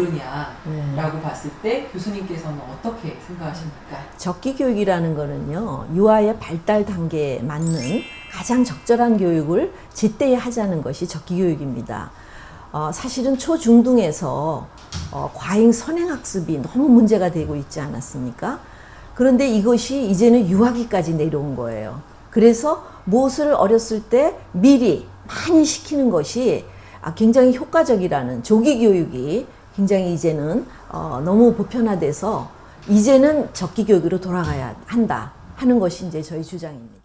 모르냐라고 봤을 때 교수님께서는 어떻게 생각하십니까? 적기 교육이라는 거는요, 유아의 발달 단계에 맞는 가장 적절한 교육을 제때에 하자는 것이 적기 교육입니다. 사실은 초중등에서 과잉 선행학습이 너무 문제가 되고 있지 않았습니까? 그런데 이것이 이제는 유아기까지 내려온 거예요. 그래서 무엇을 어렸을 때 미리 많이 시키는 것이 굉장히 효과적이라는 조기 교육이 굉장히 이제는 너무 보편화돼서 이제는 적기 교육으로 돌아가야 한다 하는 것이 이제 저희 주장입니다.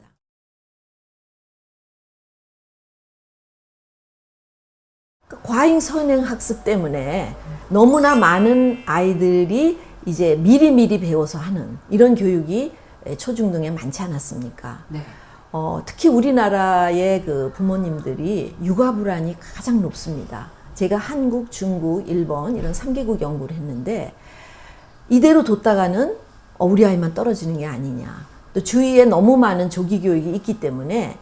과잉 선행 학습 때문에 너무나 많은 아이들이 이제 미리미리 배워서 하는 이런 교육이 초중등에 많지 않았습니까? 네. 특히 우리나라의 그 부모님들이 육아 불안이 가장 높습니다. 제가 한국, 중국, 일본 이런 3개국 연구를 했는데 이대로 뒀다가는 우리 아이만 떨어지는 게 아니냐. 또 주위에 너무 많은 조기 교육이 있기 때문에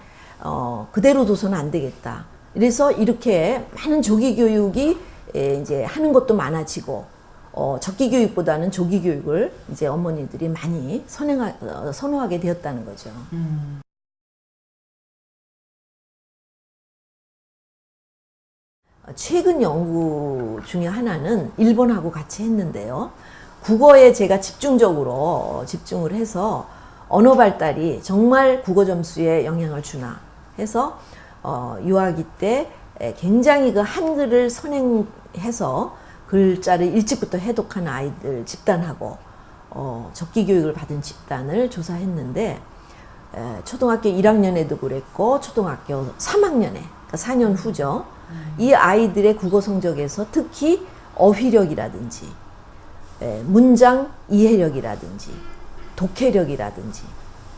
그대로 둬서는 안 되겠다. 그래서 이렇게 많은 조기 교육이 이제 하는 것도 많아지고 적기 교육보다는 조기 교육을 이제 어머니들이 많이 선호하게 되었다는 거죠. 최근 연구 중에 하나는 일본하고 같이 했는데요. 국어에 제가 집중을 해서 언어 발달이 정말 국어 점수에 영향을 주나 해서 유아기 때 굉장히 그 한글을 선행해서 글자를 일찍부터 해독하는 아이들 집단하고 적기 교육을 받은 집단을 조사했는데 초등학교 1학년에도 그랬고 초등학교 3학년에 그러니까 4년 후죠. 이 아이들의 국어 성적에서 특히 어휘력이라든지 문장 이해력이라든지 독해력이라든지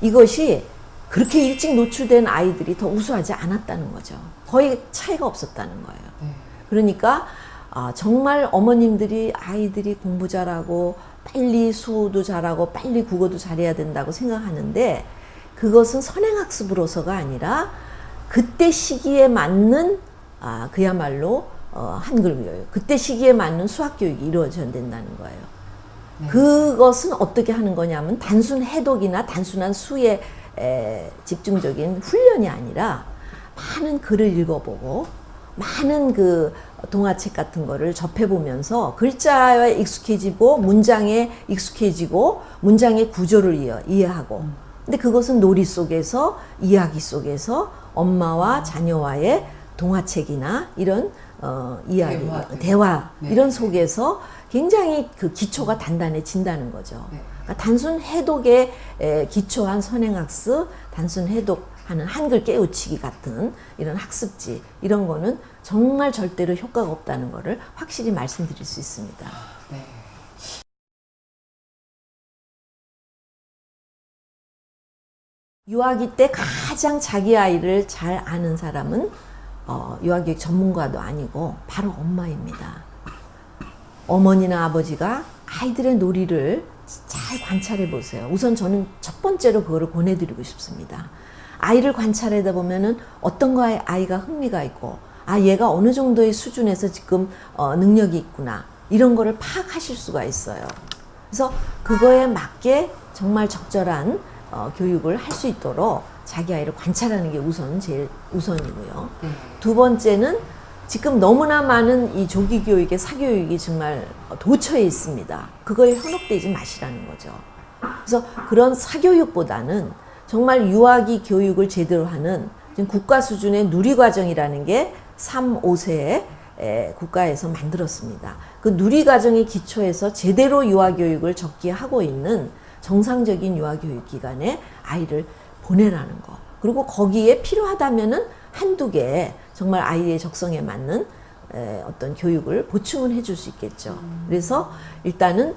이것이 그렇게 일찍 노출된 아이들이 더 우수하지 않았다는 거죠. 거의 차이가 없었다는 거예요. 그러니까 정말 어머님들이 아이들이 공부 잘하고 빨리 수어도 잘하고 빨리 국어도 잘해야 된다고 생각하는데 그것은 선행학습으로서가 아니라 그때 시기에 맞는 그야말로 한글 교육, 그때 시기에 맞는 수학 교육이 이루어져야 된다는 거예요. 그것은 어떻게 하는 거냐면 단순 해독이나 단순한 수의 집중적인 훈련이 아니라 많은 글을 읽어보고 많은 그 동화책 같은 거를 접해보면서 글자에 익숙해지고 문장에 익숙해지고 문장의 구조를 이해하고 근데 그것은 놀이 속에서 이야기 속에서 엄마와 자녀와의 동화책이나 이런 이야기, 대화 네. 이런 속에서 굉장히 그 기초가 단단해진다는 거죠. 그러니까 단순 해독에 기초한 선행학습, 단순 해독하는 한글 깨우치기 같은 이런 학습지 이런 거는 정말 절대로 효과가 없다는 거를 확실히 말씀드릴 수 있습니다. 네. 유아기 때 가장 자기 아이를 잘 아는 사람은 유아교육 전문가도 아니고 바로 엄마입니다. 어머니나 아버지가 아이들의 놀이를 잘 관찰해 보세요. 우선 저는 첫 번째로 그거를 권해드리고 싶습니다. 아이를 관찰하다 보면은 어떤 거에 아이가 흥미가 있고 얘가 어느 정도의 수준에서 지금 능력이 있구나 이런 거를 파악하실 수가 있어요. 그래서 그거에 맞게 정말 적절한 교육을 할 수 있도록 자기 아이를 관찰하는 게 제일 우선이고요. 두 번째는 지금 너무나 많은 이 조기 교육의 사교육이 정말 도처에 있습니다. 그거에 현혹되지 마시라는 거죠. 그래서 그런 사교육보다는 정말 유아기 교육을 제대로 하는 지금 국가 수준의 누리과정이라는 게 3, 5세에 국가에서 만들었습니다. 그 누리과정의 기초에서 제대로 유아교육을 적기하고 있는 정상적인 유아교육 기관에 아이를 보내라는 거. 그리고 거기에 필요하다면은 한두 개 정말 아이의 적성에 맞는 어떤 교육을 보충을 해줄 수 있겠죠. 그래서 일단은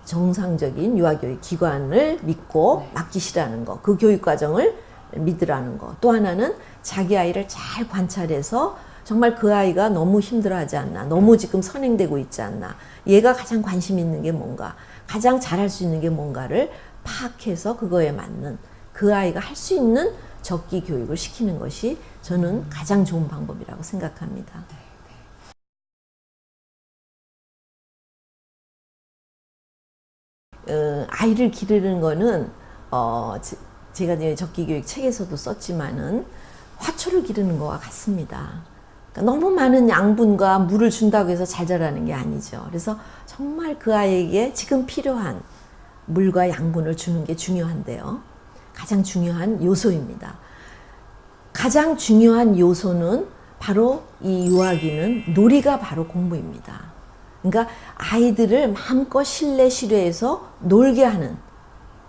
정상적인 유아교육 기관을 믿고 맡기시라는 거. 그 교육 과정을 믿으라는 거. 또 하나는 자기 아이를 잘 관찰해서 정말 그 아이가 너무 힘들어하지 않나, 너무 지금 선행되고 있지 않나, 얘가 가장 관심 있는 게 뭔가, 가장 잘할 수 있는 게 뭔가를 파악해서 그거에 맞는 그 아이가 할 수 있는 적기 교육을 시키는 것이 저는 가장 좋은 방법이라고 생각합니다. 아이를 기르는 거는 제가 이제 적기교육 책에서도 썼지만은 화초를 기르는 것과 같습니다. 그러니까 너무 많은 양분과 물을 준다고 해서 잘 자라는 게 아니죠. 그래서 정말 그 아이에게 지금 필요한 물과 양분을 주는 게 중요한데요. 가장 중요한 요소입니다. 가장 중요한 요소는 바로 이 유아기는 놀이가 바로 공부입니다. 그러니까 아이들을 마음껏 실내 실외에서 놀게 하는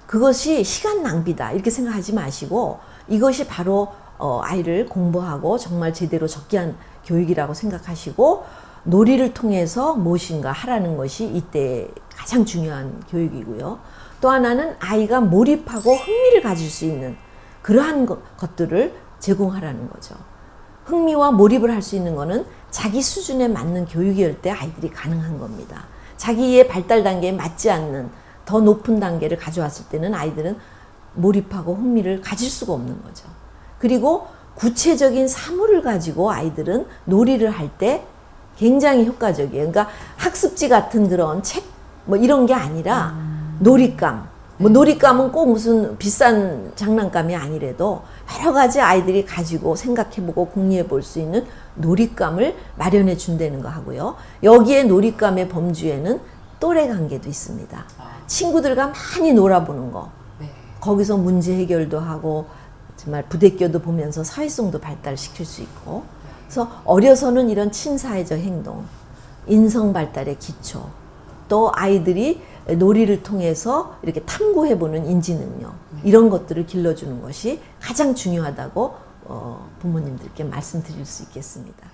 그것이 시간 낭비다 이렇게 생각하지 마시고 이것이 바로 아이를 공부하고 정말 제대로 적기한 교육이라고 생각하시고 놀이를 통해서 무엇인가 하라는 것이 이때 가장 중요한 교육이고요. 또 하나는 아이가 몰입하고 흥미를 가질 수 있는 그러한 것들을 제공하라는 거죠. 흥미와 몰입을 할 수 있는 거는 자기 수준에 맞는 교육일 때 아이들이 가능한 겁니다. 자기의 발달 단계에 맞지 않는 더 높은 단계를 가져왔을 때는 아이들은 몰입하고 흥미를 가질 수가 없는 거죠. 그리고 구체적인 사물을 가지고 아이들은 놀이를 할 때 굉장히 효과적이에요. 그러니까 학습지 같은 그런 책 뭐 이런 게 아니라 놀잇감. 뭐 놀잇감은 꼭 무슨 비싼 장난감이 아니래도 여러 가지 아이들이 가지고 생각해보고 궁리해 볼 수 있는 놀잇감을 마련해 준다는 거 하고요. 여기에 놀잇감의 범주에는 또래 관계도 있습니다. 친구들과 많이 놀아보는 거. 거기서 문제 해결도 하고 정말 부대껴도 보면서 사회성도 발달시킬 수 있고. 그래서 어려서는 이런 친사회적 행동, 인성 발달의 기초, 또 아이들이 놀이를 통해서 이렇게 탐구해보는 인지 능력 이런 것들을 길러주는 것이 가장 중요하다고 부모님들께 말씀드릴 수 있겠습니다.